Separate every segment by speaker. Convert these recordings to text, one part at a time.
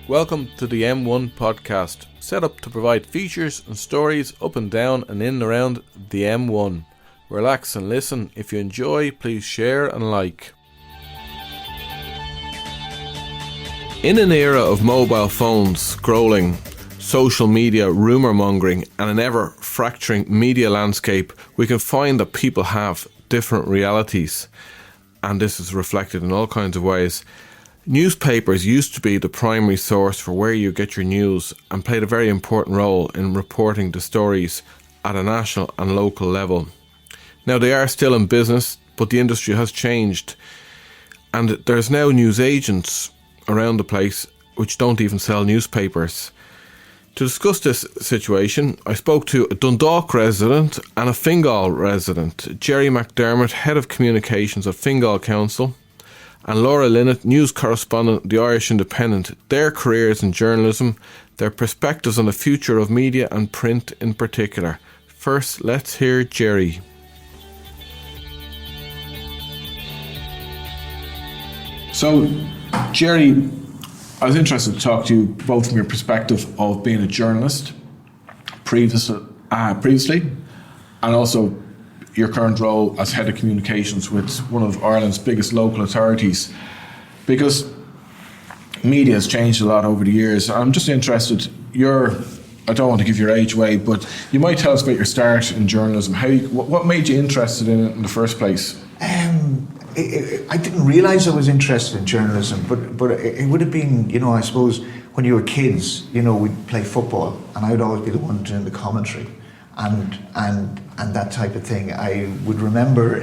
Speaker 1: Welcome to the M1 podcast, set up to provide features and stories up and down and in and around the M1. Relax and listen. If you enjoy, please share and like. In an era of mobile phones, scrolling, social media, rumour mongering and an ever fracturing media landscape, we can find that people have different realities, and this is reflected in all kinds of ways. Newspapers used to be the primary source for where you get your news and played a very important role in reporting the stories at a national and local level. Now they are still in business, but the industry has changed, and there's now news agents around the place which don't even sell newspapers. To discuss this situation, I spoke to a Dundalk resident and a Fingal resident, Gerry McDermott, Head of Communications at Fingal Council, and Laura Lynott, news correspondent at the Irish Independent, their careers in journalism, their perspectives on the future of media and print in particular. First, let's hear Gerry.
Speaker 2: So, Gerry, I was interested to talk to you both from your perspective of being a journalist previously, and also your current role as Head of Communications with one of Ireland's biggest local authorities, because media has changed a lot over the years. I'm just interested, I don't want to give your age away, but you might tell us about your start in journalism. What made you interested in it in the first place?
Speaker 3: I didn't realise I was interested in journalism, but it would have been, I suppose when you were kids, we'd play football and I would always be the one doing the commentary and that type of thing. I would remember,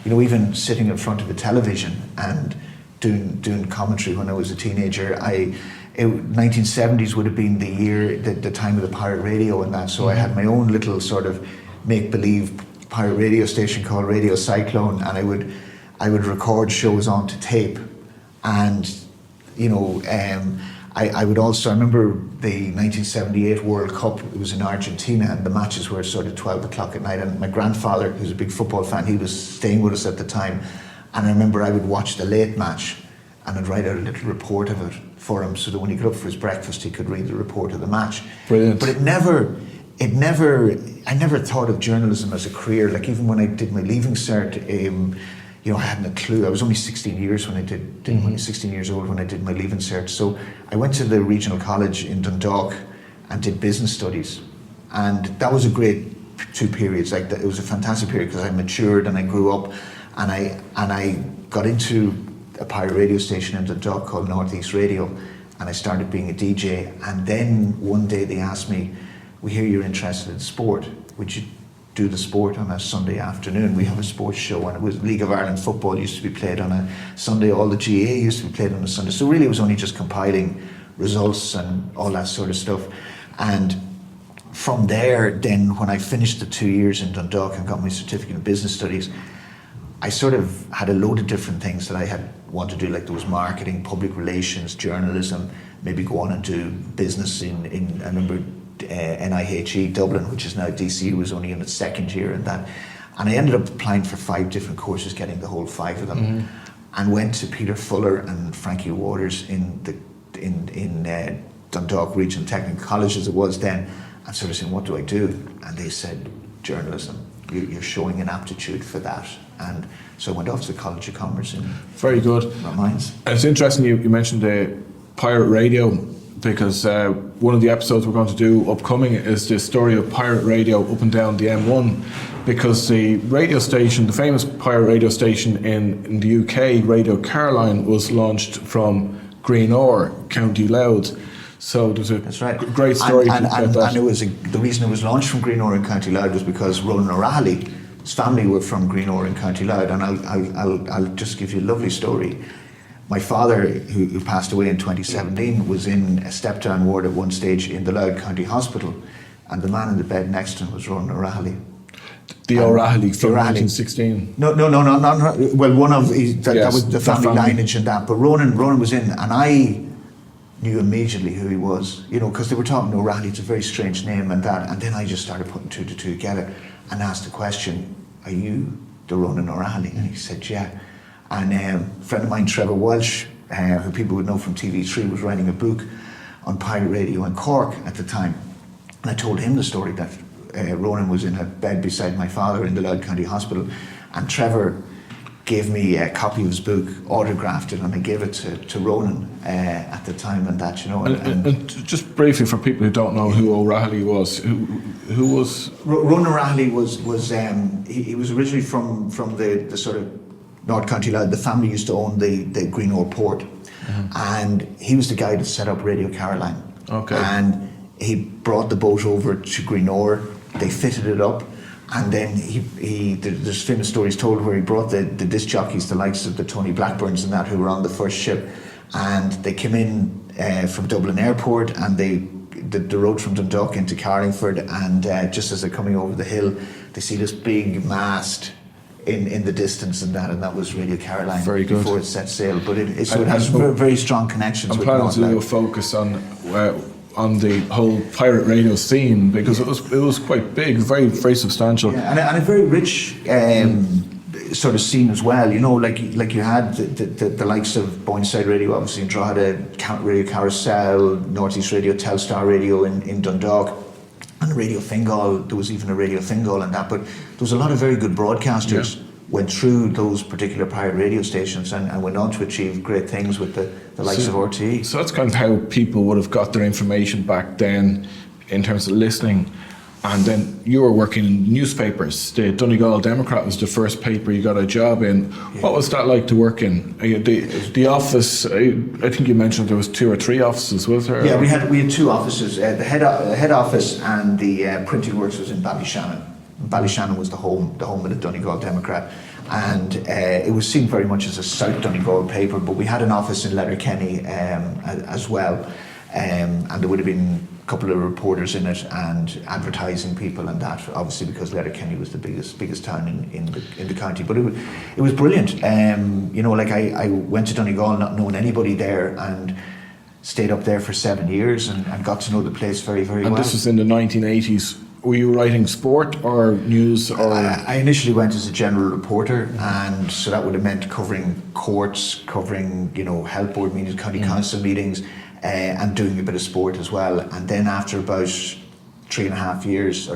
Speaker 3: even sitting in front of a television and doing commentary when I was a teenager. 1970s would have been the year, the time of the pirate radio and that, so I had my own little sort of make-believe pirate radio station called Radio Cyclone, and I would record shows onto tape, and I would also, I remember the 1978 World Cup. It was in Argentina and the matches were sort of 12 o'clock at night, and my grandfather, who's a big football fan, he was staying with us at the time, and I remember I would watch the late match and I'd write out a little report of it for him so that when he got up for his breakfast he could read the report of the match.
Speaker 2: Brilliant.
Speaker 3: But I never thought of journalism as a career. Like even when I did my leaving cert, I hadn't a clue. I was only 16 years when I did 16 years old when I did my leaving cert. So I went to the regional college in Dundalk and did business studies, and that was a great 2 periods. Like it was a fantastic period because I matured and I grew up, and I got into a pirate radio station in Dundalk called Northeast Radio, and I started being a DJ. And then one day they asked me, "We hear you're interested in sport. Would you do the sport on a Sunday afternoon? We have a sports show," and it was League of Ireland football used to be played on a Sunday, all the GA used to be played on a Sunday. So really it was only just compiling results and all that sort of stuff. And from there, then when I finished the 2 years in Dundalk and got my certificate in business studies, I sort of had a load of different things that I had wanted to do, like there was marketing, public relations, journalism, maybe go on and do business in I remember NIHE Dublin, which is now DCU, was only in its second year in that, and I ended up applying for 5 different courses, getting the whole 5 of them, and went to Peter Fuller and Frankie Waters in Dundalk Regional Technical College as it was then, and sort of saying, what do I do? And they said, journalism, you're showing an aptitude for that. And so I went off to the College of Commerce in
Speaker 2: Very good.
Speaker 3: Mines.
Speaker 2: It's interesting you mentioned the pirate radio, because one of the episodes we're going to do upcoming is the story of pirate radio up and down the M1, because the radio station, the famous pirate radio station in the UK, Radio Caroline, was launched from Greenore, County Louth. So there's a great story about that.
Speaker 3: And the reason it was launched from Greenore in County Louth was because Ronan O'Reilly, his family were from Greenore in County Louth, and I'll just give you a lovely story. My father, who passed away in 2017, was in a step-down ward at one stage in the Louth County Hospital, and the man in the bed next to him was Ronan O'Reilly.
Speaker 2: The O'Reilly from 1916.
Speaker 3: No. Well, that was the family lineage and that. But Ronan was in, and I knew immediately who he was, because they were talking O'Reilly. It's a very strange name and that. And then I just started putting 2 to 2 together and asked the question, "Are you the Ronan O'Reilly?" And he said, "Yeah." And a friend of mine, Trevor Walsh, who people would know from TV3, was writing a book on pirate radio in Cork at the time. And I told him the story that Ronan was in a bed beside my father in the Louth County Hospital, and Trevor gave me a copy of his book, autographed it, and I gave it to Ronan at the time, and that, you know.
Speaker 2: And just briefly for people who don't know who O'Reilly was, who was
Speaker 3: Ronan O'Reilly was he was originally from the sort of North County Louth. The family used to own the Greenore Port, and he was the guy that set up Radio Caroline.
Speaker 2: Okay.
Speaker 3: And he brought the boat over to Greenore. They fitted it up, and then there's famous stories told where he brought the disc jockeys, the likes of the Tony Blackburns and that, who were on the first ship, and they came in from Dublin Airport, and the road from Dundalk into Carlingford, and just as they're coming over the hill, they see this big mast in the distance, and that was Radio Caroline.
Speaker 2: Very good.
Speaker 3: Before it set sail, but it has very, very strong connections.
Speaker 2: I'm
Speaker 3: with
Speaker 2: planning
Speaker 3: North
Speaker 2: to do a
Speaker 3: Louth.
Speaker 2: focus on the whole pirate radio scene, because it was quite big, very, very substantial.
Speaker 3: Yeah, and a very rich sort of scene as well. You know, like you had the likes of Boyneside Radio, obviously in Drogheda, Radio Carousel, Northeast Radio, Telstar Radio in Dundalk, and Radio Fingal. There was even a Radio Fingal and that, but there was a lot of very good broadcasters.
Speaker 2: Yeah.
Speaker 3: Went through those particular pirate radio stations and went on to achieve great things with the likes of RTE.
Speaker 2: So that's kind of how people would have got their information back then in terms of listening. And then you were working in newspapers. The Donegal Democrat was the first paper you got a job in. Yeah. What was that like to work in? The office, I think you mentioned there was 2 or 3 offices, was there?
Speaker 3: Yeah, we had 2 offices. The head office and the printing works was in Ballyshannon. Ballyshannon was the home of the Donegal Democrat, and it was seen very much as a South Donegal paper, but we had an office in Letterkenny as well, and there would have been a couple of reporters in it and advertising people and that, obviously because Letterkenny was the biggest town in the county. But it was brilliant. You know, like I went to Donegal not knowing anybody there, and stayed up there for 7 years and got to know the place very, very well.
Speaker 2: And this was in the 1980s. Were you writing sport or news? Or
Speaker 3: I initially went as a general reporter, and so that would have meant covering courts, covering, you know, health board meetings, county council meetings, and doing a bit of sport as well. And then after about 3.5 years, or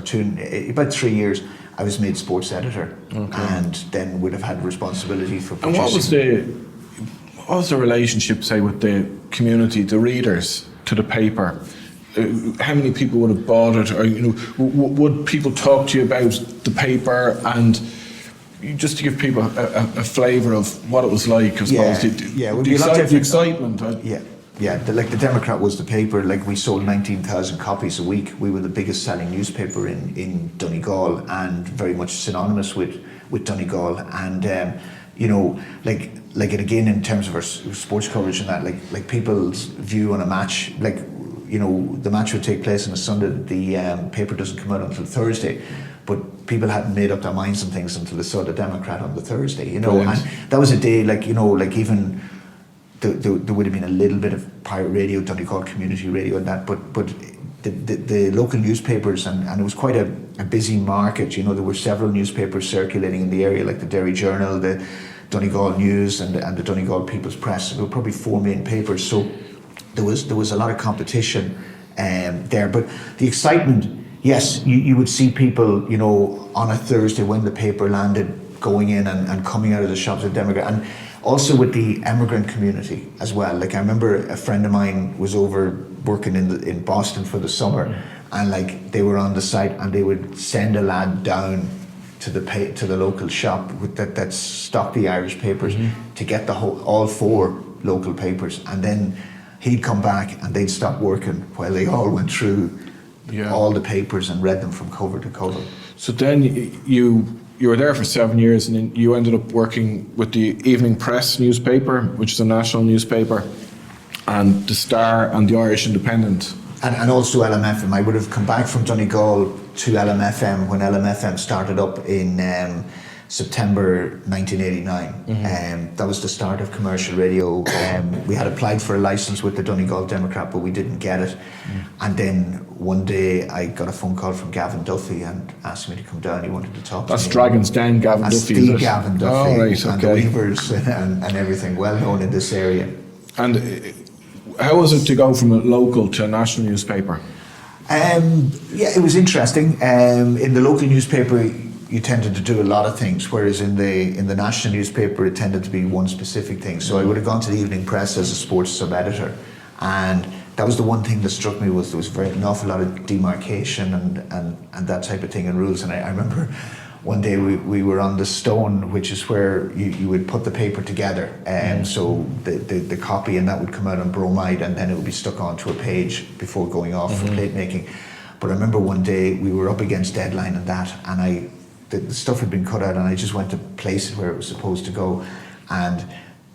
Speaker 3: about 3 years, I was made sports editor, and then would have had responsibility for producing.
Speaker 2: And what was the relationship, say, with the community, the readers, to the paper? How many people would have bought it, or, you know, would people talk to you about the paper, and just to give people a flavour of what it was like, I suppose. The excitement.
Speaker 3: The Democrat was the paper. Like, we sold 19,000 copies a week. We were the biggest selling newspaper in Donegal, and very much synonymous with Donegal. And you know, like it again in terms of our sports coverage and that, like people's view on a match, like, you know, the match would take place on a Sunday. The paper doesn't come out until Thursday, but people hadn't made up their minds on things until they saw the Democrat on the Thursday. You know,
Speaker 2: Brilliant.
Speaker 3: And that was a day, like, you know, like even there would have been a little bit of pirate radio, Donegal community radio, and that, but the local newspapers, and it was quite a busy market. You know, there were several newspapers circulating in the area, like the Derry Journal, the Donegal News, and the Donegal People's Press. There were probably 4 main papers, so there was a lot of competition there. But the excitement, yes, you would see people, you know, on a Thursday when the paper landed, going in and coming out of the shops at Democrat, and also with the emigrant community as well. Like, I remember a friend of mine was over working in Boston for the summer, and like they were on the site, and they would send a lad down to the local shop that stocked the Irish papers to get all 4 local papers, and then he'd come back and they'd stop working while they all went through all the papers and read them from cover to cover.
Speaker 2: So then you were there for 7 years, and then you ended up working with the Evening Press newspaper, which is a national newspaper, and the Star and the Irish Independent.
Speaker 3: And also LMFM. I would have come back from Donegal to LMFM when LMFM started up in September 1989. That was the start of commercial radio. We had applied for a licence with the Donegal Democrat, but we didn't get it. And then one day I got a phone call from Gavin Duffy and asked me to come down. He wanted to talk to me.
Speaker 2: That's Dragon's Den, Gavin
Speaker 3: That's
Speaker 2: Duffy.
Speaker 3: That's Gavin Duffy,
Speaker 2: right,
Speaker 3: and the Weavers and everything, well known in this area.
Speaker 2: And how was it to go from a local to a national newspaper?
Speaker 3: Yeah, it was interesting. In the local newspaper, you tended to do a lot of things, whereas in the national newspaper, it tended to be one specific thing. So I would have gone to the evening press as a sports sub-editor, and that was the one thing that struck me, was there was an awful lot of demarcation and that type of thing and rules. And I remember one day we were on the stone, which is where you would put the paper together, and so the copy and that would come out on bromide, and then it would be stuck onto a page before going off for plate making. But I remember one day we were up against deadline and that, and the stuff had been cut out, and I just went to place it where it was supposed to go, and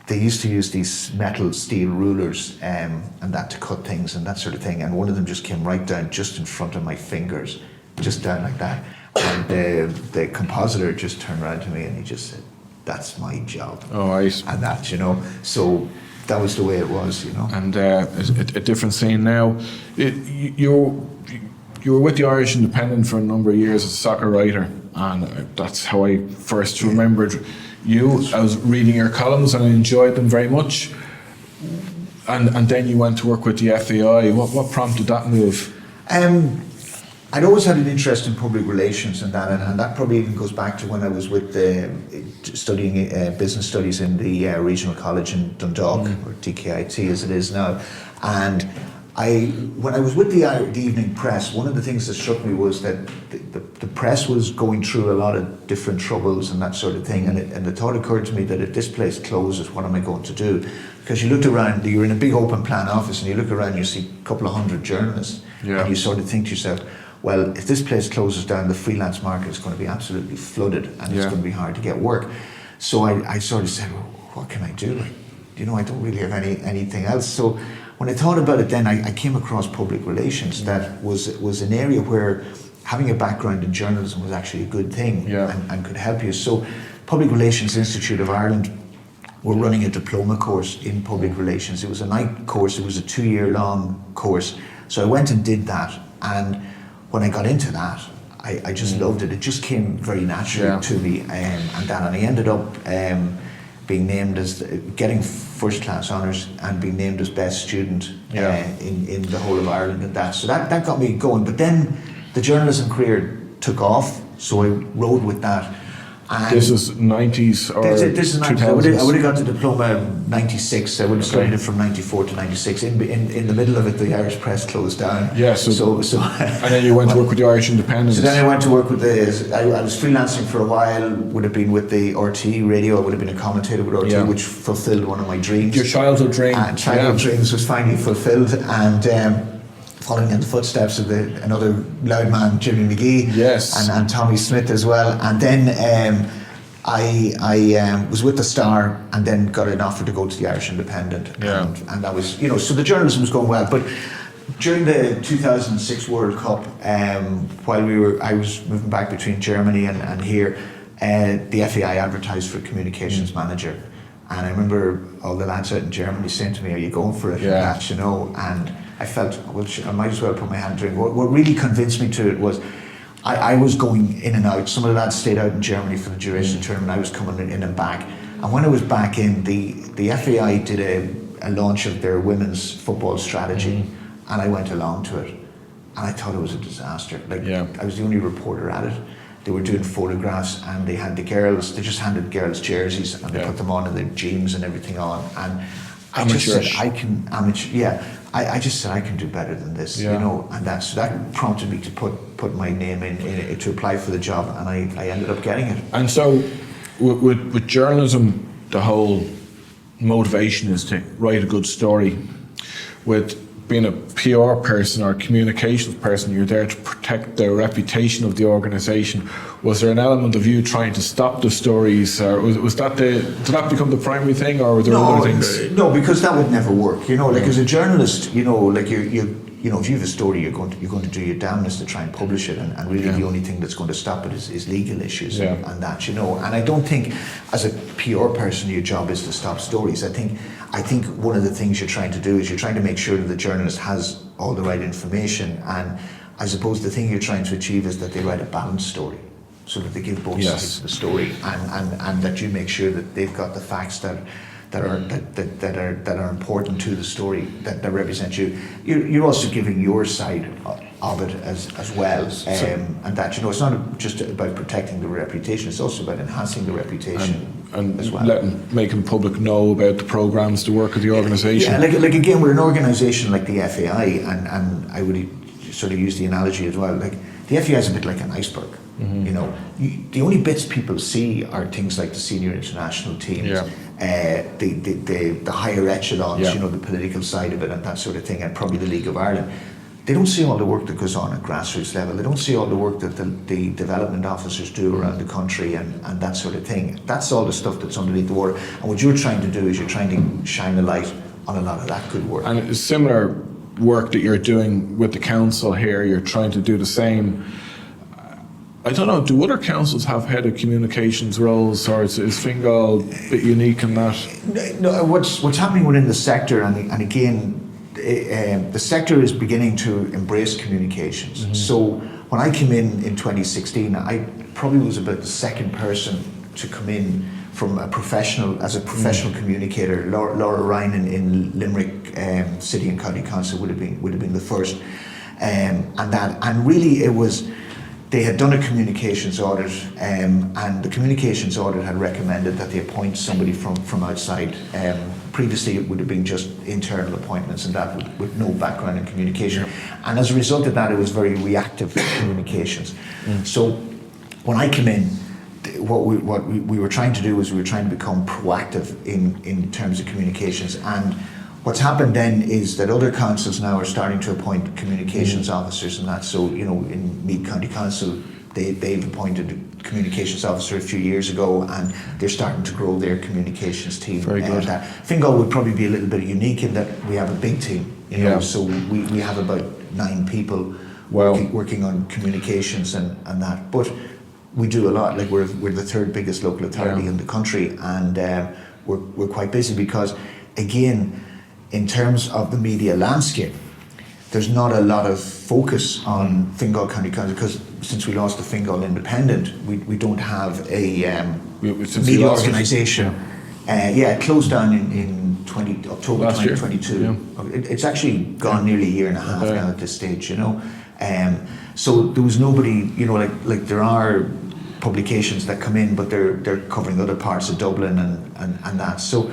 Speaker 3: they used to use these metal steel rulers and that to cut things and that sort of thing, and one of them just came right down just in front of my fingers, just down like that. And the compositor just turned around to me and he just said, "That's my job."
Speaker 2: Oh, right.
Speaker 3: And that, so that was the way it was,
Speaker 2: And a different scene now. You were with the Irish Independent for a number of years as a soccer writer, and that's how I first remembered you. I was reading your columns and I enjoyed them very much. And then you went to work with the FAI. What prompted that move?
Speaker 3: I'd always had an interest in public relations and that, and that probably even goes back to when I was with studying business studies in the regional college in Dundalk, or DKIT as it is now. And when I was with the evening press, one of the things that struck me was that the press was going through a lot of different troubles and that sort of thing, and the thought occurred to me that if this place closes, what am I going to do? Because you looked around, you're in a big open plan office, and you look around, you see a couple of hundred journalists, and you sort of think to yourself, well, if this place closes down, the freelance market is going to be absolutely flooded, and it's going to be hard to get work. So I sort of said, well, what can I do? I don't really have anything else. So when I thought about it then, I came across public relations. That was an area where having a background in journalism was actually a good thing and could help you. So Public Relations Institute of Ireland were running a diploma course in public relations. It was a night course, it was a 2-year-long course. So I went and did that, and when I got into that, I just loved it. It just came very naturally to me, and I ended up being named as getting first class honours and being named as best student in the whole of Ireland and that. So that got me going. But then the journalism career took off, so I rode with that. And
Speaker 2: this is 90s or
Speaker 3: this is 90s.
Speaker 2: 2000s?
Speaker 3: I would have got the diploma in 96. I would have studied it from 94 to 96. In the middle of it, the Irish press closed down.
Speaker 2: Yeah, so and then you went to work with the Irish Independent.
Speaker 3: So then I went to work with I was freelancing for a while, would have been with the RT radio, I would have been a commentator with RT, which fulfilled one of my dreams.
Speaker 2: Your childhood dream.
Speaker 3: Childhood dreams was finally fulfilled, and following in the footsteps of another loud man, Jimmy McGee, and Tommy Smith as well. And then I was with the Star, and then got an offer to go to the Irish Independent, and that was, so the journalism was going well. But during the 2006 World Cup, while I was moving back between Germany and here, the FAI advertised for a communications manager. And I remember all the lads out in Germany saying to me, "Are you going for it?" And that, and I felt, well, I might as well put my hand to it. What really convinced me to it was I was going in and out. Some of the lads stayed out in Germany for the duration of the tournament. I was coming in and back. And when I was back in, the FAI did a launch of their women's football strategy, and I went along to it. And I thought it was a disaster. I was the only reporter at it. They were doing photographs, and they had the girls, they just handed girls jerseys, and they put them on, and their jeans and everything on. And I just said, I just said I can do better than this, and that prompted me to put my name in to apply for the job, and I ended up getting it.
Speaker 2: And so, with journalism, the whole motivation is to write a good story. With being a PR person or a communications person, you're there to protect the reputation of the organisation. Was there an element of you trying to stop the stories, or was that did that become the primary thing, or were there other things?
Speaker 3: No, because that would never work. As a journalist, if you have a story, you're going to do your damnedest to try and publish it, and really the only thing that's going to stop it is legal issues and that. And I don't think, as a PR person, your job is to stop stories. I think one of the things you're trying to do is you're trying to make sure that the journalist has all the right information, and I suppose the thing you're trying to achieve is that they write a balanced story, so that they give both sides of the story, and that you make sure that they've got the facts that that are important to the story that represent you. You're also giving your side of it as well, and that it's not just about protecting the reputation; it's also about enhancing the reputation
Speaker 2: and
Speaker 3: as well.
Speaker 2: Making the public know about the programs, the work of the organisation.
Speaker 3: Yeah, like again, we're an organisation like the FAI, and I would sort of use the analogy as well. Like the FAI is a bit like an iceberg. The only bits people see are things like the senior international teams, the higher echelons, the political side of it and that sort of thing, and probably the League of Ireland. They don't see all the work that goes on at grassroots level. They don't see all the work that the development officers do around the country and that sort of thing. That's all the stuff that's underneath the water. And what you're trying to do is you're trying to shine a light on a lot of that good work.
Speaker 2: And it's similar work that you're doing with the council here. You're trying to do the same. I don't know, do other councils have head of communications roles, or is Fingal a bit unique in that?
Speaker 3: No, what's happening within the sector, and again, the sector is beginning to embrace communications. So when I came in 2016, I probably was about the second person to come in from a professional communicator. Laura Lynott in Limerick City and County Council would have been the first, and really it was. They had done a communications audit, and the communications audit had recommended that they appoint somebody from outside. Previously, it would have been just internal appointments, and that with no background in communication. And as a result of that, it was very reactive communications. So, when I came in, what we were trying to do was we were trying to become proactive in terms of communications. And what's happened then is that other councils now are starting to appoint communications officers and that. So, in Meath County Council, they've appointed a communications officer a few years ago, and they're starting to grow their communications team.
Speaker 2: Very good.
Speaker 3: Fingal would probably be a little bit unique in that we have a big team. So we have about 9 people working on communications and that. But we do a lot. Like we're the third biggest local authority in the country, and we're quite busy because, again, in terms of the media landscape, there's not a lot of focus on Fingal County Council because since we lost the Fingal Independent, we don't have a media organisation. It closed down in October 2022. Yeah. It's actually gone nearly a year and a half now at this stage, So there was nobody, like there are publications that come in, but they're covering other parts of Dublin and that. So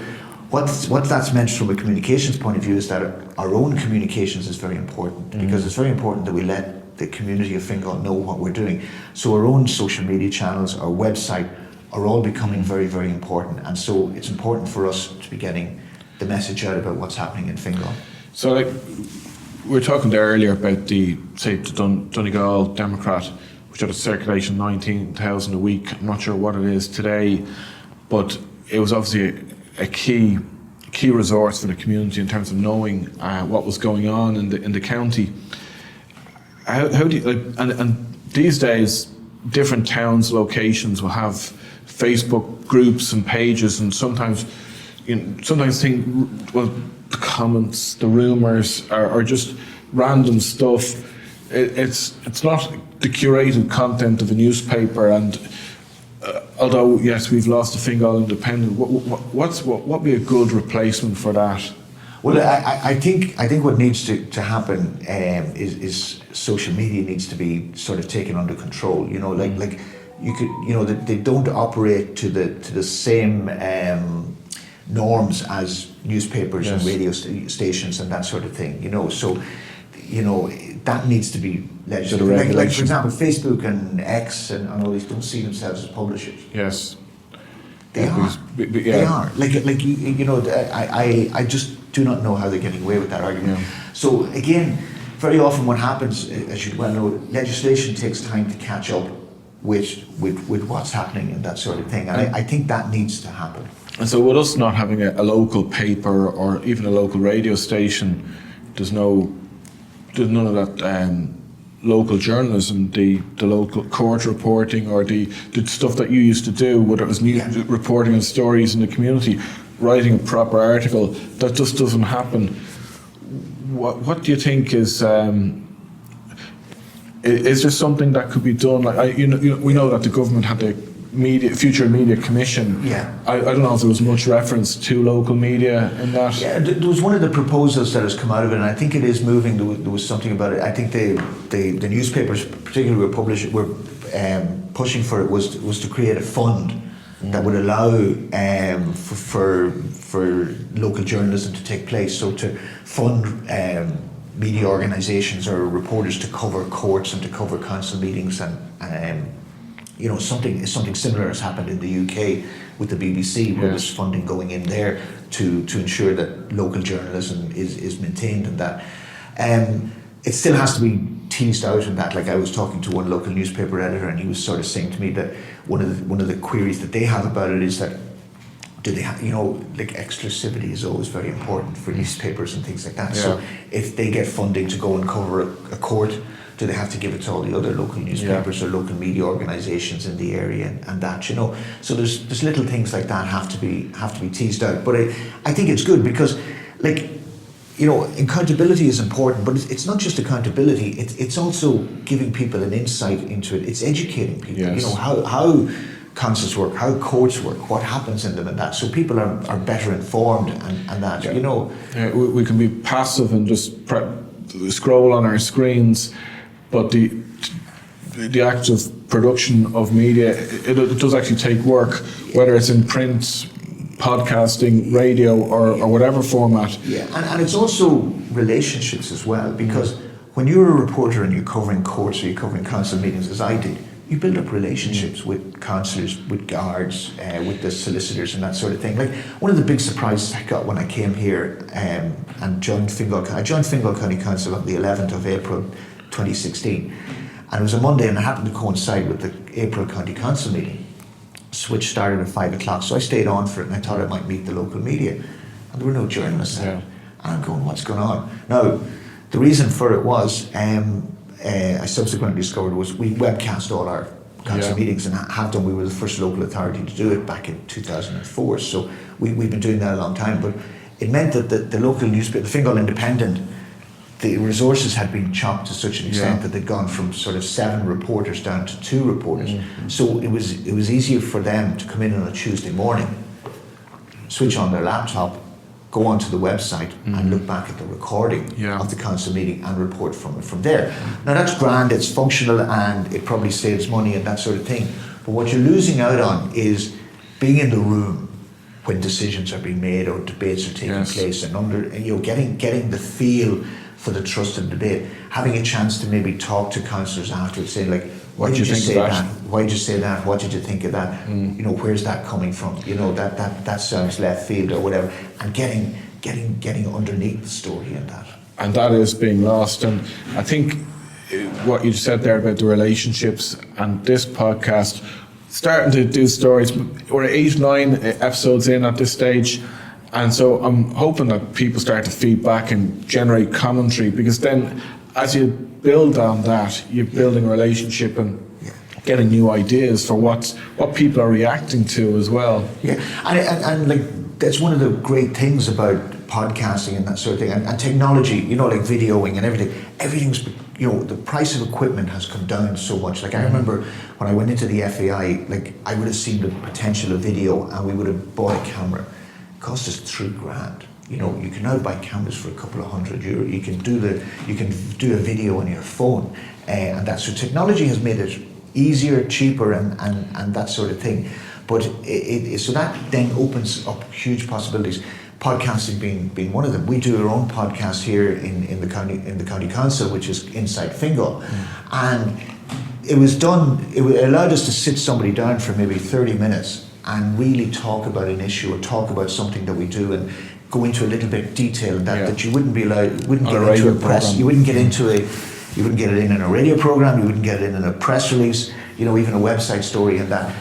Speaker 3: what that's meant from a communications point of view is that our own communications is very important because it's very important that we let the community of Fingal know what we're doing. So our own social media channels, our website are all becoming very, very important. And so it's important for us to be getting the message out about what's happening in Fingal.
Speaker 2: So we were talking there earlier about the Donegal Democrat, which had a circulation 19,000 a week. I'm not sure what it is today, but it was obviously a key resource for the community in terms of knowing what was going on in the county. How do you, and these days different towns, locations will have Facebook groups and pages, and sometimes think, well, the comments, the rumours are just random stuff. It's not the curated content of a newspaper, and although yes, we've lost the Fingal Independent, what would be a good replacement for that?
Speaker 3: Well, I think what needs to happen is social media needs to be sort of taken under control. Like you could, that they don't operate to the same norms as newspapers and radio stations and that sort of thing. So that needs to be legislated. Like for example, Facebook and X and all these don't see themselves as publishers.
Speaker 2: Yes,
Speaker 3: they are. They are. I just do not know how they're getting away with that argument. Yeah. So again, very often what happens, as you well know, legislation takes time to catch up with what's happening and that sort of thing. And I think that needs to happen.
Speaker 2: And so with us not having a local paper or even a local radio station, there's none of that local journalism, the local court reporting or the stuff that you used to do, whether it was reporting on stories in the community, writing a proper article, that just doesn't happen. What do you think is there something that could be done? Like we know that the government had the future media commission.
Speaker 3: Yeah.
Speaker 2: I don't know if there was much reference to local media in that.
Speaker 3: Yeah, there was one of the proposals that has come out of it, and I think it is moving. There was something about it. I think the newspapers, particularly were pushing for it, was to create a fund that would allow for local journalism to take place. So to fund media organisations or reporters to cover courts and to cover council meetings, and something similar has happened in the UK with the BBC, where there's funding going in there to ensure that local journalism is maintained, and that it still has to be teased out. And that, like, I was talking to one local newspaper editor, and he was sort of saying to me that one of the queries that they have about it is that, do they have, like, exclusivity is always very important for newspapers and things like that. Yeah. So if they get funding to go and cover a court, do they have to give it to all the other local newspapers or local media organisations in the area, and that, So there's little things like that have to be teased out. But I think it's good because, like, accountability is important, but it's not just accountability. It's also giving people an insight into it. It's educating people.
Speaker 2: Yes.
Speaker 3: How councils work, how courts work, what happens in them, and that, so people are better informed, and that.
Speaker 2: Yeah, we can be passive and just scroll on our screens, but the active production of media, it does actually take work, whether it's in print, podcasting, radio, or whatever format.
Speaker 3: Yeah, and it's also relationships as well, because when you're a reporter and you're covering courts or you're covering council meetings, as I did, you build up relationships with councillors, with guards, with the solicitors and that sort of thing. Like, one of the big surprises I got when I came here and joined Fingal County Council on the 11th of April 2016, and it was a Monday, and it happened to coincide with the April County Council meeting, which started at 5 o'clock. So I stayed on for it, and I thought I might meet the local media, and there were no journalists there. And I'm going, what's going on? Now, the reason for it was, I subsequently discovered, was we webcast all our council meetings, and have done. We were the first local authority to do it back in 2004. So we've been doing that a long time. But it meant that the local newspaper, the Fingal Independent, the resources had been chopped to such an extent that they'd gone from sort of 7 reporters down to 2 reporters. Mm-hmm. So it was easier for them to come in on a Tuesday morning, switch on their laptop, go onto the website and look back at the recording of the council meeting and report from it from there. Now, that's grand, it's functional, and it probably saves money and that sort of thing. But what you're losing out on is being in the room when decisions are being made or debates are taking place, and getting the feel for the trust and debate, having a chance to maybe talk to councillors afterwards, saying, like, why did you say that? Why did you say that? What did you think of that? Where's that coming from? That sounds left field or whatever. And getting underneath the story and that.
Speaker 2: And that is being lost. And I think what you said there about the relationships and this podcast, starting to do stories, we're 8-9 episodes in at this stage. And so I'm hoping that people start to feed back and generate commentary, because then as you build on that, you're building a relationship and getting new ideas for what people are reacting to as well. Yeah,
Speaker 3: and like, that's one of the great things about podcasting and that sort of thing, and technology, like videoing and everything. Everything's, the price of equipment has come down so much. Like, I remember when I went into the FAI, like, I would have seen the potential of video, and we would have bought a camera. It cost us $3,000. You can now buy cameras for a couple of €100. You can do a video on your phone, and that. So technology has made it easier, cheaper, and that sort of thing. But so that then opens up huge possibilities. Podcasting being one of them. We do our own podcast here in the county council, which is Inside Fingal, and it allowed us to sit somebody down for maybe 30 minutes and really talk about an issue or talk about something that we do, and go into a little bit of detail that you wouldn't be allowed, wouldn't get into a press, you wouldn't get it in a radio program, you wouldn't get it in a press release, even a website story and that.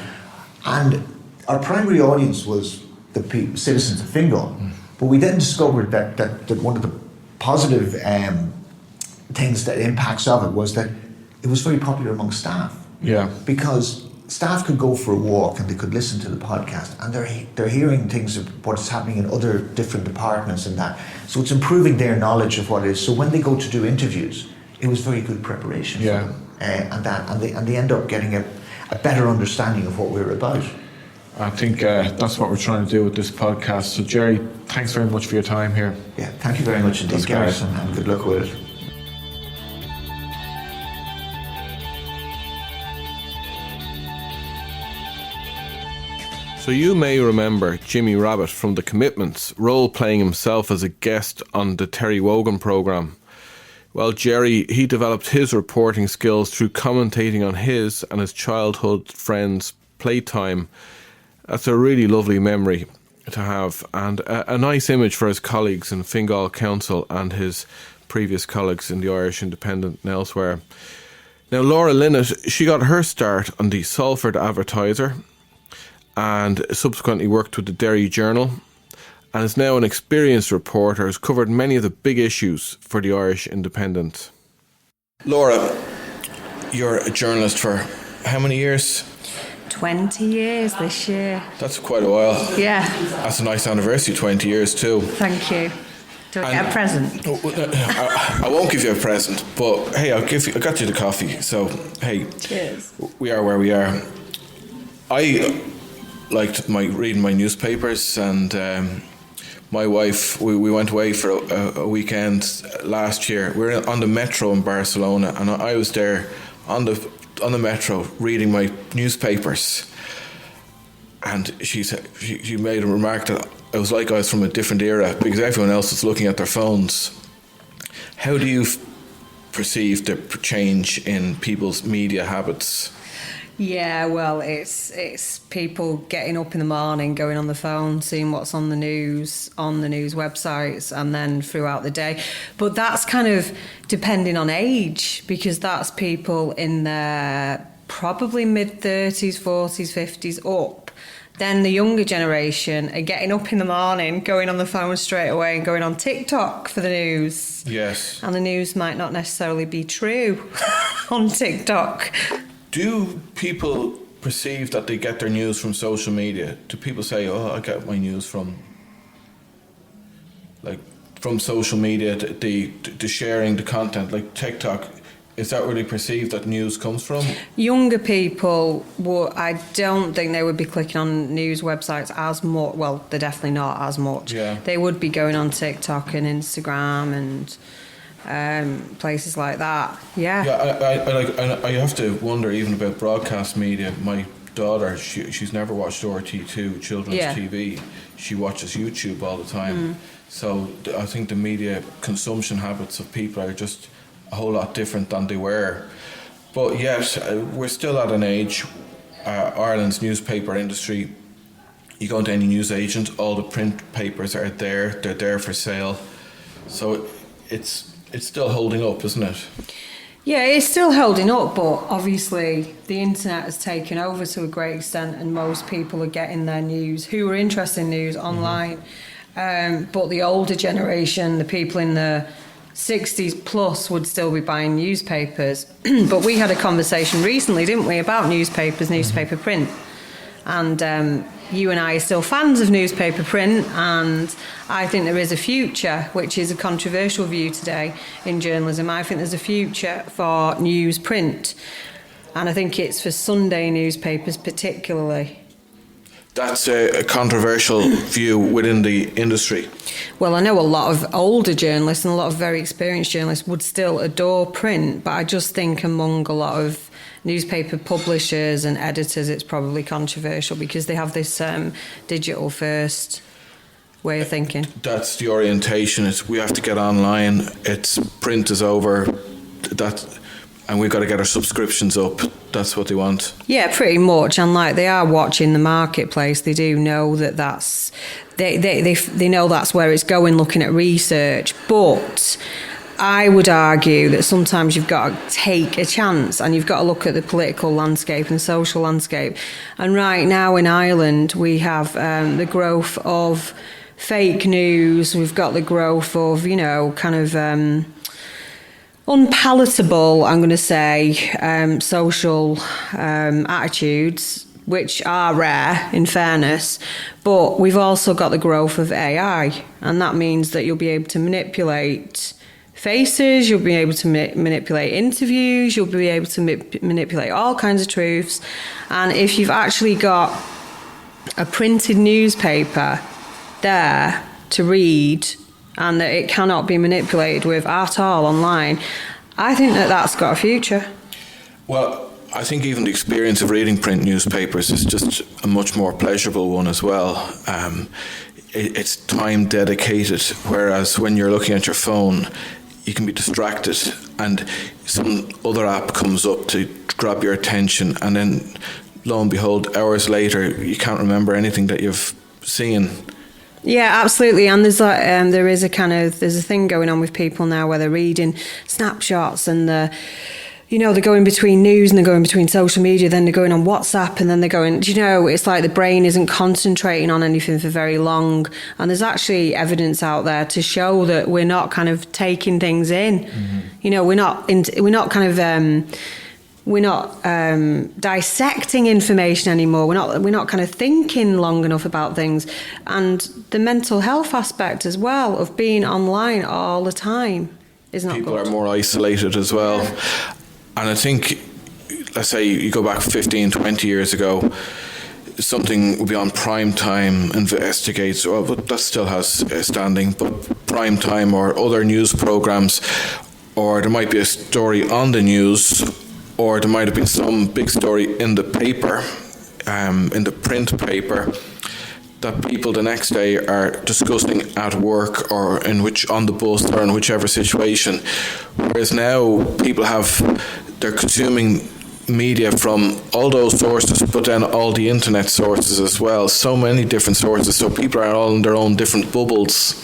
Speaker 3: And our primary audience was the citizens of Fingal. But we then discovered that one of the positive things, that impacts of it, was that it was very popular among staff.
Speaker 2: Yeah.
Speaker 3: Because staff could go for a walk and they could listen to the podcast, and they're hearing things of what's happening in other different departments and that. So it's improving their knowledge of what it is. So when they go to do interviews, it was very good preparation for them. And they end up getting a better understanding of what we're about.
Speaker 2: I think that's what we're trying to do with this podcast. So, Gerry, thanks very much for your time here.
Speaker 3: Yeah, thank you very much indeed, Gareth, and good luck with it.
Speaker 1: So you may remember Jimmy Rabbit from The Commitments, role-playing himself as a guest on the Terry Wogan programme. Well, Gerry, he developed his reporting skills through commentating on his and his childhood friends' playtime. That's a really lovely memory to have, and a nice image for his colleagues in Fingal Council and his previous colleagues in the Irish Independent and elsewhere. Now, Laura Lynott, she got her start on the Salford Advertiser and subsequently worked with the Derry Journal, and is now an experienced reporter, has covered many of the big issues for the Irish Independent. Laura, you're a journalist for how many years?
Speaker 4: 20 years this year.
Speaker 1: That's quite a while.
Speaker 4: Yeah.
Speaker 1: That's a nice anniversary, 20 years too.
Speaker 4: Thank you. Do I get a present?
Speaker 1: I won't give you a present, but hey, I got you the coffee. So hey,
Speaker 4: cheers.
Speaker 1: We are where we are. I liked reading my newspapers, and my wife, we went away for a weekend last year. We were on the metro in Barcelona, and I was there on the metro reading my newspapers, and she made a remark that it was like I was from a different era because everyone else was looking at their phones. How do you perceive the change in people's media habits?
Speaker 4: Yeah, well, it's people getting up in the morning, going on the phone, seeing what's on the news websites, and then throughout the day. But that's kind of depending on age, because that's people in their probably mid-30s, 40s, 50s up. Then the younger generation are getting up in the morning, going on the phone straight away and going on TikTok for the news.
Speaker 1: Yes.
Speaker 4: And the news might not necessarily be true on TikTok.
Speaker 1: Do people perceive that they get their news from social media? Do people say, "Oh, I get my news from social media"? The sharing the content, like TikTok, is that where they perceive that news comes from?
Speaker 4: Younger people, I don't think they would be clicking on news websites as much. Well, they're definitely not as much.
Speaker 1: Yeah.
Speaker 4: They would be going on TikTok and Instagram and places like that. Yeah.
Speaker 1: Yeah, I have to wonder even about broadcast media. My daughter, she's never watched RT2 children's TV. She watches YouTube all the time. So I think the media consumption habits of people are just a whole lot different than they were. But yet, we're still at an age, Ireland's newspaper industry, you go into any newsagent, all the print papers are there, they're there for sale. So it's still holding up, isn't it?
Speaker 4: Yeah, it's still holding up, but obviously the internet has taken over to a great extent, and most people are getting their news, who are interested in news, online. But the older generation, the people in the 60s plus, would still be buying newspapers. But we had a conversation recently, didn't we, about newspapers, newspaper print. And you and I are still fans of newspaper print, and I think there is a future, which is a controversial view today in journalism. I think there's a future for newsprint, and I think it's for Sunday newspapers particularly.
Speaker 1: That's a controversial view within the industry.
Speaker 4: Well, I know a lot of older journalists and a lot of very experienced journalists would still adore print, but I just think among a lot of newspaper publishers and editors it's probably controversial because they have this digital first way of thinking.
Speaker 1: That's the orientation. We have to get online. Print is over. And we've got to get our subscriptions up. That's what they want. Yeah,
Speaker 4: pretty much. And like they are watching the marketplace, they do know that's they know that's where it's going, looking at research. But I would argue that sometimes you've got to take a chance and you've got to look at the political landscape and the social landscape. And right now in Ireland, we have the growth of fake news. We've got the growth of, kind of unpalatable, I'm going to say, social attitudes, which are rare, in fairness. But we've also got the growth of AI, and that means that you'll be able to manipulate faces, you'll be able to manipulate interviews, you'll be able to manipulate all kinds of truths. And if you've actually got a printed newspaper there to read and that it cannot be manipulated with at all online, I think that that's got a future.
Speaker 1: Well, I think even the experience of reading print newspapers is just a much more pleasurable one as well. It's time dedicated, whereas when you're looking at your phone, you can be distracted and some other app comes up to grab your attention, and then lo and behold, hours later, you can't remember anything that you've seen.
Speaker 4: Yeah, absolutely. And there's there's a thing going on with people now where they're reading snapshots and they're going between news and they're going between social media, then they're going on WhatsApp, and then they're going, it's like the brain isn't concentrating on anything for very long. And there's actually evidence out there to show that we're not kind of taking things in. Mm-hmm. We're not dissecting information anymore. We're not kind of thinking long enough about things. And the mental health aspect as well of being online all the time is not
Speaker 1: People
Speaker 4: good.
Speaker 1: are more isolated as well. And I think, let's say you go back 15, 20 years ago, something would be on prime time, investigates, but that still has standing, but prime time or other news programs, or there might be a story on the news, or there might have been some big story in the paper, in the print paper, that people the next day are discussing at work or on the bus or in whichever situation. Whereas now they're consuming media from all those sources, but then all the internet sources as well. So many different sources. So people are all in their own different bubbles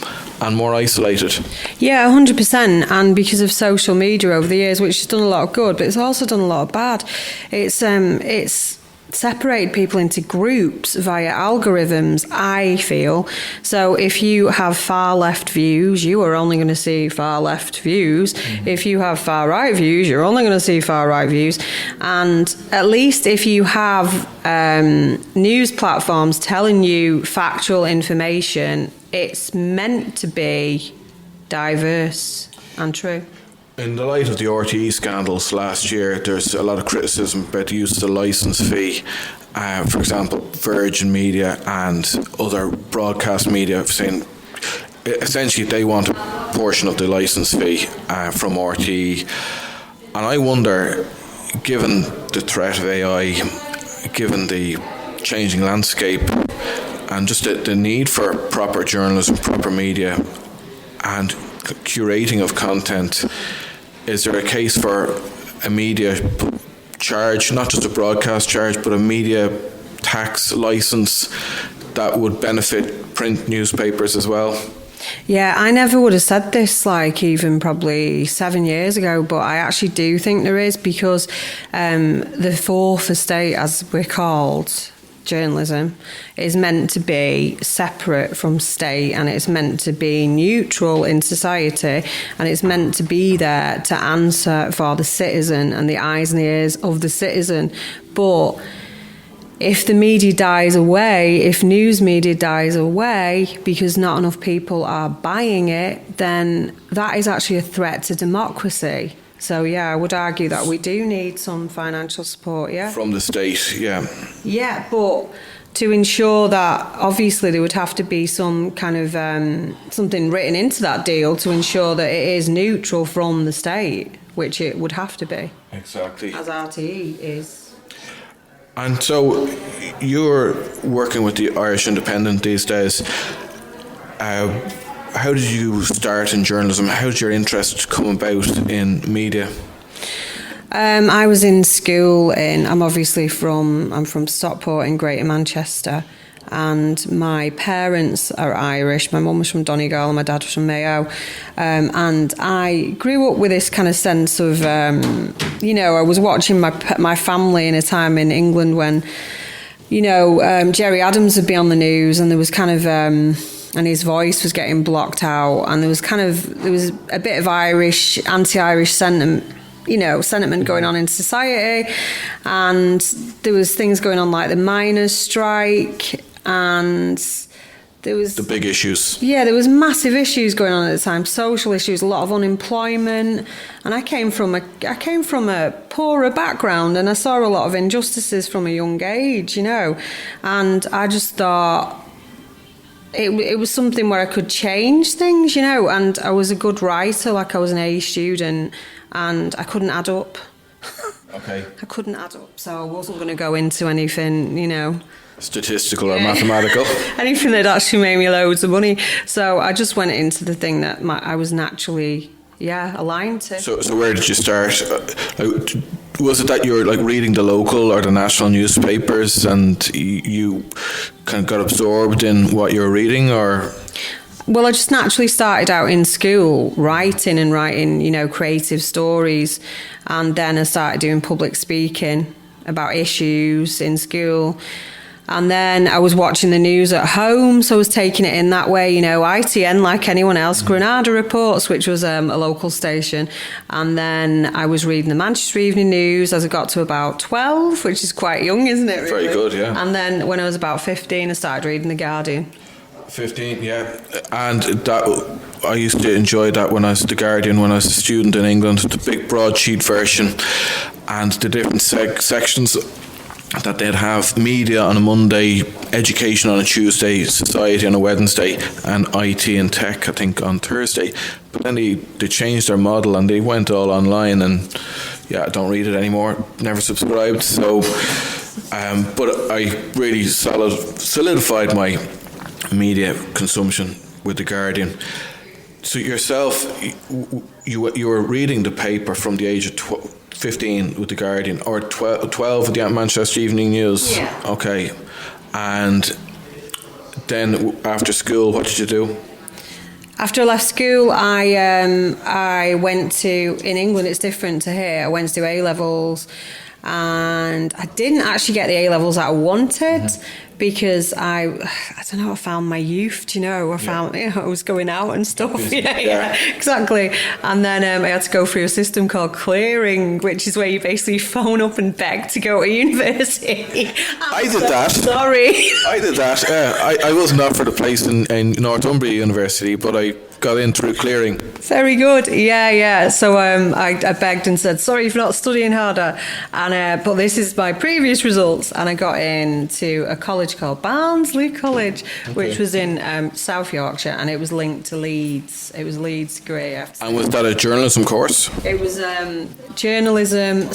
Speaker 1: and more isolated.
Speaker 4: Yeah, 100%. And because of social media over the years, which has done a lot of good, but it's also done a lot of bad. It's separated people into groups via algorithms, I feel. So if you have far left views, you are only going to see far left views. Mm-hmm. If you have far right views, you're only going to see far right views. And at least if you have news platforms telling you factual information, it's meant to be diverse and true.
Speaker 1: In the light of the RTE scandals last year, there's a lot of criticism about the use of the licence fee. For example, Virgin Media and other broadcast media saying essentially they want a portion of the licence fee from RTE. And I wonder, given the threat of AI, given the changing landscape, and just the need for proper journalism, proper media, and curating of content, is there a case for a media charge, not just a broadcast charge, but a media tax licence that would benefit print newspapers as well?
Speaker 4: Yeah, I never would have said this even probably 7 years ago, but I actually do think there is, because the fourth estate, as we're called, journalism, is meant to be separate from state, and it's meant to be neutral in society, and it's meant to be there to answer for the citizen and the eyes and the ears of the citizen. But if the media dies away, if news media dies away because not enough people are buying it, then that is actually a threat to democracy. So, yeah, I would argue that we do need some financial support, yeah.
Speaker 1: From the state, yeah.
Speaker 4: Yeah, but to ensure that, obviously, there would have to be some kind of something written into that deal to ensure that it is neutral from the state, which it would have to be.
Speaker 1: Exactly.
Speaker 4: As RTE is.
Speaker 1: And so you're working with the Irish Independent these days. How did you start in journalism? How did your interest come about in media?
Speaker 4: I was in school I'm from Stockport in Greater Manchester, and my parents are Irish. My mum was from Donegal and my dad was from Mayo. And I grew up with this kind of sense of, I was watching my family in a time in England when, Gerry Adams would be on the news, and there was kind of... and his voice was getting blocked out, and there was a bit of anti-Irish sentiment going on in society, and there was things going on like the miners' strike, and there was
Speaker 1: the big issues.
Speaker 4: Yeah, there was massive issues going on at the time, social issues, a lot of unemployment, and I came from a poorer background, and I saw a lot of injustices from a young age, and I just thought it was something where I could change things, and I was a good writer, like I was an A student, and I couldn't add up.
Speaker 1: Okay.
Speaker 4: I couldn't add up, so I wasn't going to go into anything,
Speaker 1: statistical or mathematical.
Speaker 4: Anything that actually made me loads of money. So I just went into the thing that I was naturally, aligned to.
Speaker 1: So where did you start? Was it that you were like reading the local or the national newspapers and you kind of got absorbed in what you were reading, or?
Speaker 4: Well, I just naturally started out in school writing, creative stories, and then I started doing public speaking about issues in school. And then I was watching the news at home, so I was taking it in that way, ITN like anyone else, Granada Reports, which was a local station. And then I was reading the Manchester Evening News as I got to about 12, which is quite young, isn't it? Really?
Speaker 1: Very good, yeah.
Speaker 4: And then when I was about 15, I started reading The Guardian.
Speaker 1: 15, yeah. And that I used to enjoy that when I was The Guardian, when I was a student in England, the big broadsheet version, and the different sections that they'd have: media on a Monday, education on a Tuesday, society on a Wednesday, and IT and tech, I think, on Thursday. But then they changed their model and they went all online, and I don't read it anymore, never subscribed. So, but I really solidified my media consumption with The Guardian. So yourself, you were reading the paper from the age of 15 with The Guardian, or 12 with the Manchester Evening News.
Speaker 4: Yeah.
Speaker 1: Okay. And then after school, what did you do?
Speaker 4: After I left school, I went to, in England it's different to here, I went to do A-levels, and I didn't actually get the A-levels that I wanted, because I don't know, I found my youth, I found, I was going out and stuff. Yeah, exactly. And then I had to go through a system called clearing, which is where you basically phone up and beg to go to university.
Speaker 1: I did that.
Speaker 4: Sorry.
Speaker 1: I did that. I wasn't up for the place in Northumbria University, but I got in through clearing.
Speaker 4: Very good. Yeah. So I begged and said, sorry if you're not studying harder. And but this is my previous results, and I got into a college called Barnsley College, which was in South Yorkshire, and it was linked to Leeds. It was Leeds degree.
Speaker 1: And was that a journalism course?
Speaker 4: It was journalism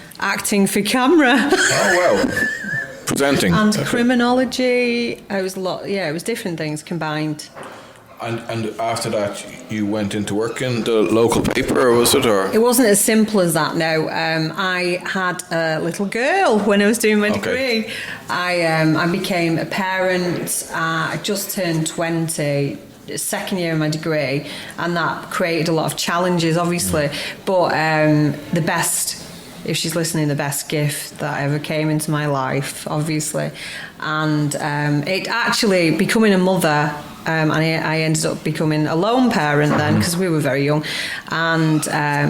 Speaker 4: / acting for camera.
Speaker 1: Oh, wow. Presenting.
Speaker 4: And criminology. It was a lot. Yeah, it was different things combined.
Speaker 1: And after that, you went into work in the local paper, or was it? Or
Speaker 4: it wasn't as simple as that. No, I had a little girl when I was doing my degree. I became a parent. I just turned 20. Second year of my degree, and that created a lot of challenges, obviously. But the best, if she's listening, the best gift that ever came into my life, obviously. And it actually, becoming a mother, and I ended up becoming a lone parent then, because we were very young, and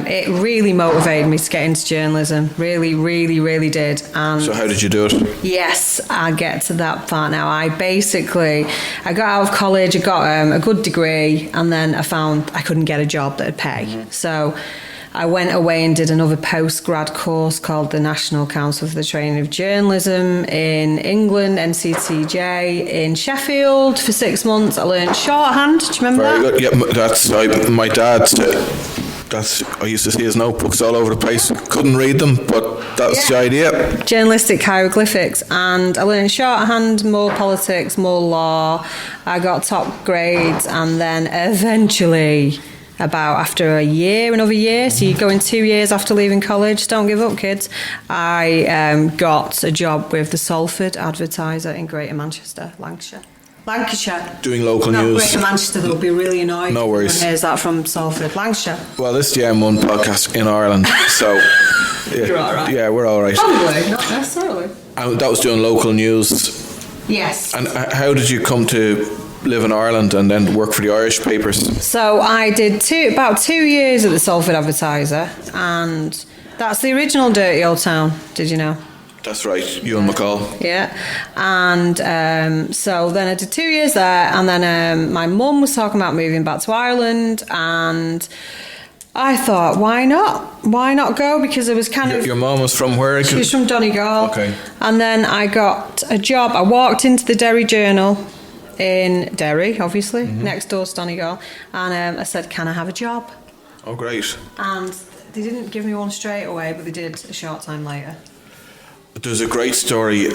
Speaker 4: it really motivated me to get into journalism. Really, really, really did. And
Speaker 1: so how did you do it?
Speaker 4: Yes, I'll get to that part now. I got out of college, I got a good degree, and then I found I couldn't get a job that would pay. So I went away and did another post-grad course called the National Council for the Training of Journalism in England, NCTJ, in Sheffield for 6 months. I learned shorthand. Do you remember that?
Speaker 1: Very good. Yeah, that's my dad. I used to see his notebooks all over the place. Couldn't read them, but that's the idea.
Speaker 4: Journalistic hieroglyphics, and I learned shorthand, more politics, more law. I got top grades, and then eventually, after another year, so you go in 2 years after leaving college, don't give up, kids, I got a job with the Salford Advertiser in Greater Manchester, Lancashire.
Speaker 1: Doing local news.
Speaker 4: Greater Manchester, they'll be really annoyed.
Speaker 1: No worries.
Speaker 4: Here's that from Salford, Lancashire.
Speaker 1: Well, this is the M1 podcast in Ireland, so
Speaker 4: You're all right.
Speaker 1: Yeah, we're all right.
Speaker 4: Probably, not necessarily.
Speaker 1: And that was doing local news.
Speaker 4: Yes.
Speaker 1: And how did you come to live in Ireland and then work for the Irish papers?
Speaker 4: So I did about 2 years at the Salford Advertiser, and that's the original dirty old town. Did you know?
Speaker 1: That's right, Ewan McCall.
Speaker 4: Yeah, and so then I did 2 years there, and then my mum was talking about moving back to Ireland, and I thought, why not? Why not go? Because it was kind of...
Speaker 1: Your mum was from where?
Speaker 4: She was from Donegal.
Speaker 1: Okay.
Speaker 4: And then I got a job. I walked into the Derry Journal in Derry, obviously, next door to Donegal, and I said, can I have a job?
Speaker 1: Oh, great.
Speaker 4: And they didn't give me one straight away, but they did a short time later.
Speaker 1: There's a great story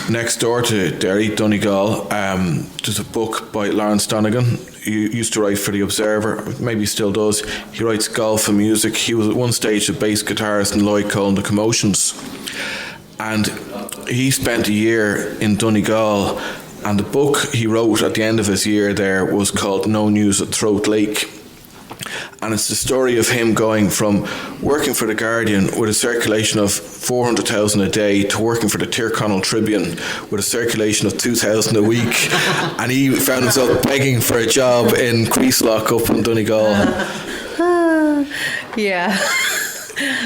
Speaker 1: next door to Derry, Donegal. There's a book by Lawrence Donegan. He used to write for The Observer, maybe still does. He writes golf and music. He was at one stage a bass guitarist in Lloyd Cole and the Commotions. And he spent a year in Donegal, and the book he wrote at the end of his year there was called No News at Throat Lake. And it's the story of him going from working for The Guardian with a circulation of 400,000 a day to working for the Tyrconnell Tribune with a circulation of 2,000 a week. And he found himself begging for a job in Creaslock up in Donegal.
Speaker 4: Yeah.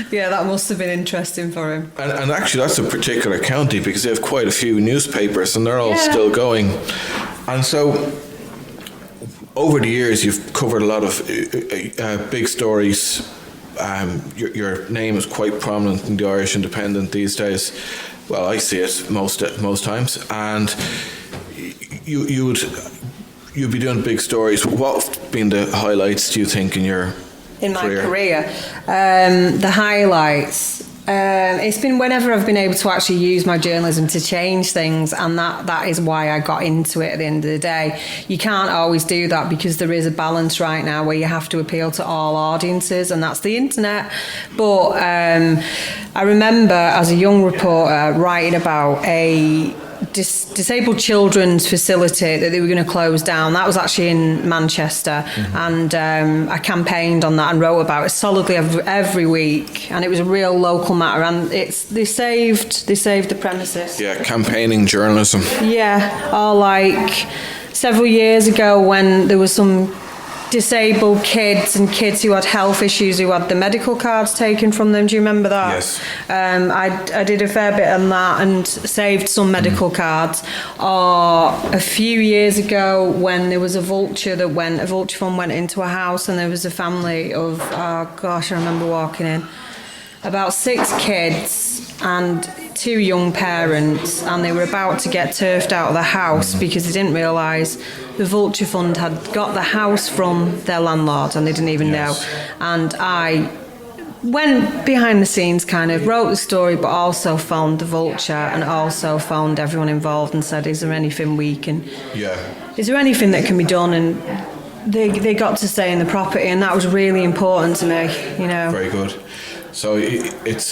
Speaker 4: Yeah, that must have been interesting for him.
Speaker 1: And actually that's a particular county because they have quite a few newspapers and they're all still going. And so over the years you've covered a lot of big stories. Your name is quite prominent in the Irish Independent these days. Well, I see it most times. And you'd be doing big stories. What have been the highlights, do you think, in my
Speaker 4: career? The highlights. It's been whenever I've been able to actually use my journalism to change things, and that is why I got into it at the end of the day. You can't always do that because there is a balance right now where you have to appeal to all audiences, and that's the internet. But I remember as a young reporter writing about a disabled children's facility that they were going to close down. That was actually in Manchester, and I campaigned on that and wrote about it solidly every week, and it was a real local matter, and they saved the premises.
Speaker 1: Yeah, campaigning journalism.
Speaker 4: Yeah, or like several years ago when there was some disabled kids and kids who had health issues who had the medical cards taken from them. Do you remember that?
Speaker 1: Yes.
Speaker 4: I did a fair bit on that and saved some medical cards. Or a few years ago when there was a vulture fund went into a house and there was a family of, I remember walking in, about 6 kids and 2 young parents, and they were about to get turfed out of the house because they didn't realise the vulture fund had got the house from their landlord and they didn't even know. And I went behind the scenes, kind of wrote the story, but also phoned the vulture and also phoned everyone involved and said, is there anything we can... Is there anything that can be done? And they got to stay in the property, and that was really important to me, you know.
Speaker 1: Very good. So it's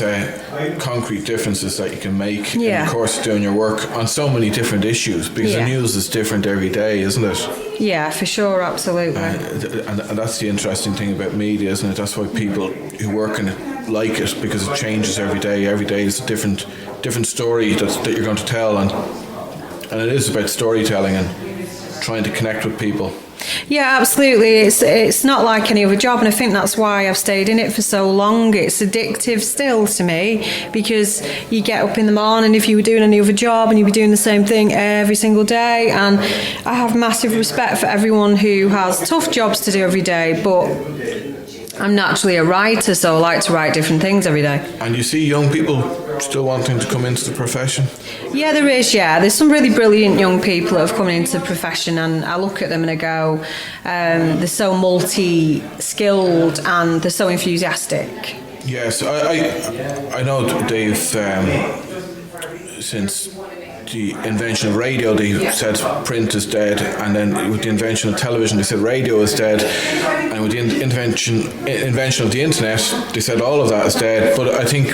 Speaker 1: concrete differences that you can make in the course of doing your work on so many different issues, because the news is different every day, isn't it?
Speaker 4: Yeah, for sure, absolutely.
Speaker 1: And that's the interesting thing about media, isn't it? That's why people who work in it like it, because it changes every day. Every day is a different story that you're going to tell, and it is about storytelling and trying to connect with people.
Speaker 4: Yeah, absolutely. It's not like any other job, and I think that's why I've stayed in it for so long. It's addictive still to me, because you get up in the morning, if you were doing any other job and you'd be doing the same thing every single day, and I have massive respect for everyone who has tough jobs to do every day, but I'm naturally a writer, so I like to write different things every day.
Speaker 1: And you see young people still wanting to come into the profession?
Speaker 4: Yeah, there is, There's some really brilliant young people that have come into the profession, and I look at them and I go, they're so multi-skilled and they're so enthusiastic.
Speaker 1: Yes, I know they've, since the invention of radio, they said print is dead, and then with the invention of television, they said radio is dead, and with the invention of the internet, they said all of that is dead. But I think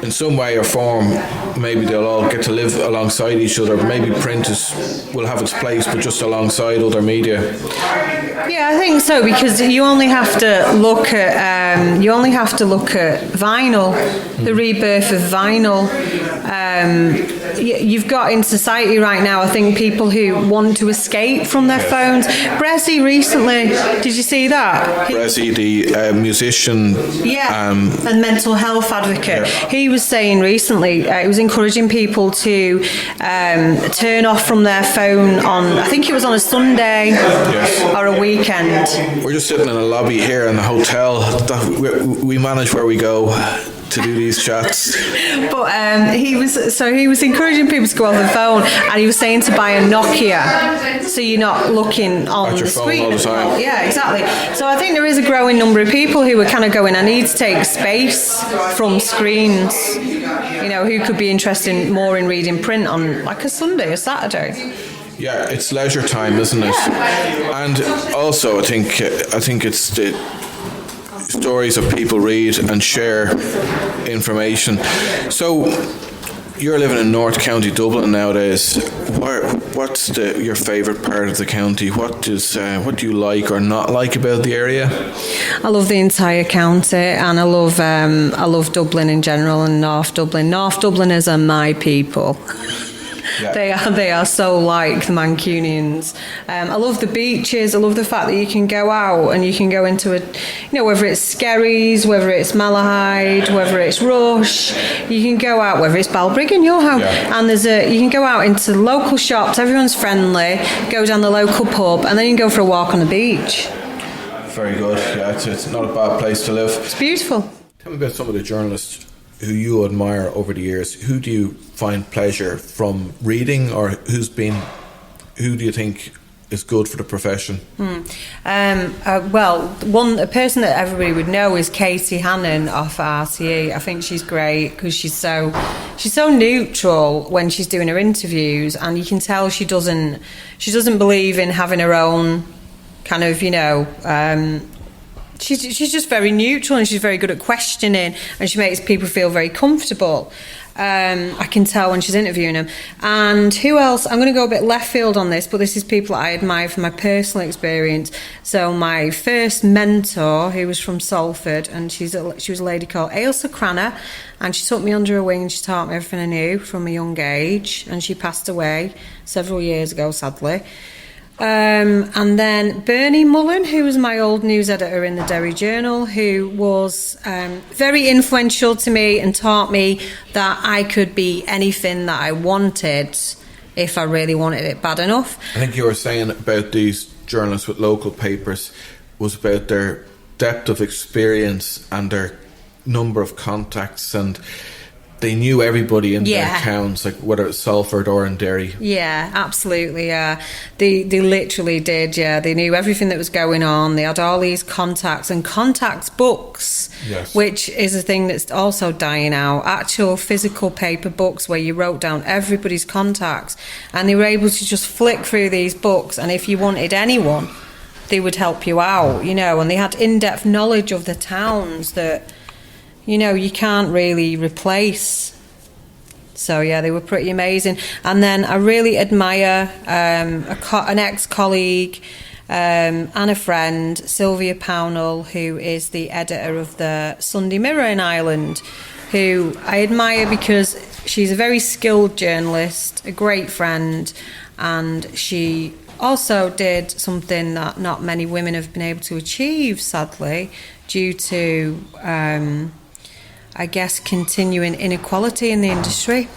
Speaker 1: in some way or form, maybe they'll all get to live alongside each other. Maybe print will have its place, but just alongside other media.
Speaker 4: Yeah, I think so, because you only have to look at vinyl, the rebirth of vinyl. you've got in society right now, I think, people who want to escape from their phones. Brezzy recently, did you see that?
Speaker 1: Brezzy, the musician.
Speaker 4: And mental health advocate. He was saying recently, he was encouraging people to turn off from their phone on, I think it was on a Sunday or a weekend.
Speaker 1: We're just sitting in a lobby here in the hotel. We manage where we go to do these chats.
Speaker 4: But he was encouraging people to go off the phone, and he was saying to buy a Nokia, so you're not looking on the screen
Speaker 1: all the time.
Speaker 4: Yeah, exactly. So I think there is a growing number of people who are kind of going, I need to take space from screens. You know, who could be interested more in reading print on like a Sunday or Saturday.
Speaker 1: Yeah, it's leisure time, isn't it? And also, I think it's the stories that people read and share information. So, you're living in North County Dublin nowadays. What's your favourite part of the county? What do you like or not like about the area?
Speaker 4: I love the entire county, and I love Dublin in general and North Dublin. North Dubliners are my people. Yeah. They are so like the Mancunians. I love the beaches. I love the fact that you can go out and you can go into whether it's Gerry's, whether it's Malahide, whether it's Rush, you can go out, whether it's Balbriggan, your home, and you can go out into the local shops. Everyone's friendly. Go down the local pub, and then you can go for a walk on the beach.
Speaker 1: Very good. Yeah, it's not a bad place to live.
Speaker 4: It's beautiful.
Speaker 1: Tell me about some of the journalists who you admire over the years. Who do you find pleasure from reading, or who do you think is good for the profession?
Speaker 4: A person that everybody would know is Katie Hannon off RTE. I think she's great because she's so neutral when she's doing her interviews, and you can tell she doesn't believe in having her own kind of She's just very neutral, and she's very good at questioning, and she makes people feel very comfortable. I can tell when she's interviewing them. And who else? I'm going to go a bit left field on this, but this is people that I admire from my personal experience. So my first mentor, who was from Salford, and she was a lady called Ailsa Cranner, and she took me under her wing and she taught me everything I knew from a young age, and she passed away several years ago, sadly. And then Bernie Mullen, who was my old news editor in the Derry Journal, who was very influential to me and taught me that I could be anything that I wanted if I really wanted it bad enough.
Speaker 1: I think you were saying about these journalists with local papers was about their depth of experience and their number of contacts, and they knew everybody in their towns, like whether it's Salford or in Derry. Yeah,
Speaker 4: absolutely. Yeah, they literally did. Yeah, they knew everything that was going on. They had all these contacts and contacts books, which is a thing that's also dying out. Actual physical paper books where you wrote down everybody's contacts, and they were able to just flick through these books, and if you wanted anyone, they would help you out. And they had in-depth knowledge of the towns that you can't really replace. So, yeah, they were pretty amazing. And then I really admire an ex-colleague and a friend, Sylvia Pownall, who is the editor of the Sunday Mirror in Ireland, who I admire because she's a very skilled journalist, a great friend, and she also did something that not many women have been able to achieve, sadly, due to I guess continuing inequality in the industry.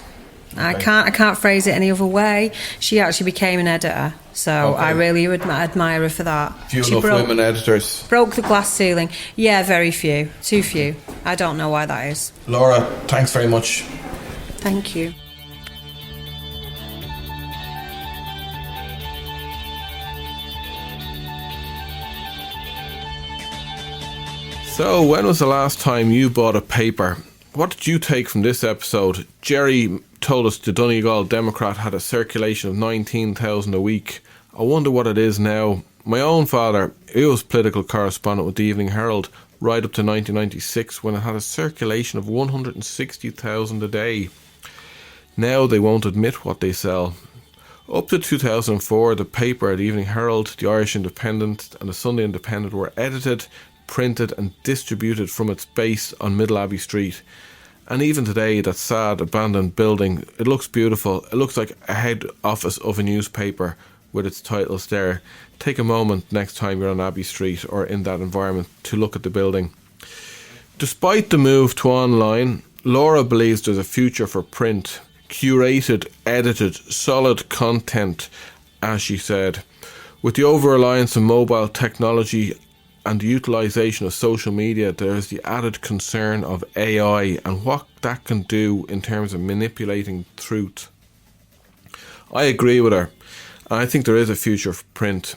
Speaker 4: I can't phrase it any other way. She actually became an editor, so I really admire her for that.
Speaker 1: Few enough women editors.
Speaker 4: Broke the glass ceiling. Yeah, very few. Too few. I don't know why that is.
Speaker 1: Laura, thanks very much.
Speaker 4: Thank you.
Speaker 1: So, when was the last time you bought a paper? What did you take from this episode? Gerry told us the Donegal Democrat had a circulation of 19,000 a week. I wonder what it is now. My own father, he was political correspondent with the Evening Herald right up to 1996 when it had a circulation of 160,000 a day. Now they won't admit what they sell. Up to 2004, the paper, the Evening Herald, the Irish Independent and the Sunday Independent were edited, printed and distributed from its base on Middle Abbey Street. And even today, that sad abandoned building, it looks beautiful. It looks like a head office of a newspaper with its titles there. Take a moment next time you're on Abbey Street or in that environment to look at the building. Despite the move to online, Laura believes there's a future for print. Curated, edited, solid content, as she said. With the over-reliance on mobile technology and the utilisation of social media, there's the added concern of AI and what that can do in terms of manipulating truth. I agree with her, and I think there is a future for print.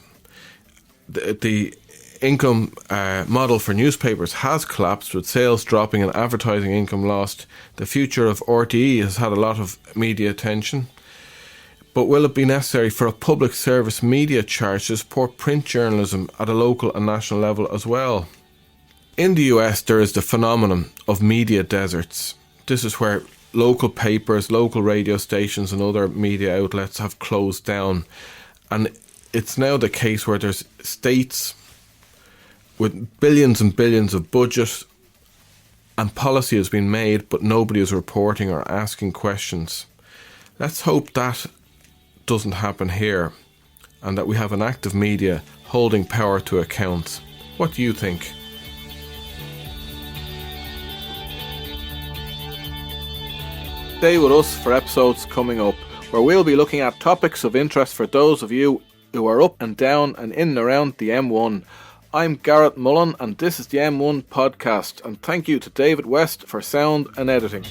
Speaker 1: The income model for newspapers has collapsed, with sales dropping and advertising income lost. The future of RTE has had a lot of media attention. But will it be necessary for a public service media charge to support print journalism at a local and national level as well? In the US, there is the phenomenon of media deserts. This is where local papers, local radio stations and other media outlets have closed down. And it's now the case where there's states with billions and billions of budget and policy has been made, but nobody is reporting or asking questions. Let's hope that doesn't happen here and that we have an active media holding power to account. What do you think? Stay with us for episodes coming up where we'll be looking at topics of interest for those of you who are up and down and in and around the M1. I'm Garrett Mullen and this is the M1 podcast, and thank you to David West for sound and editing.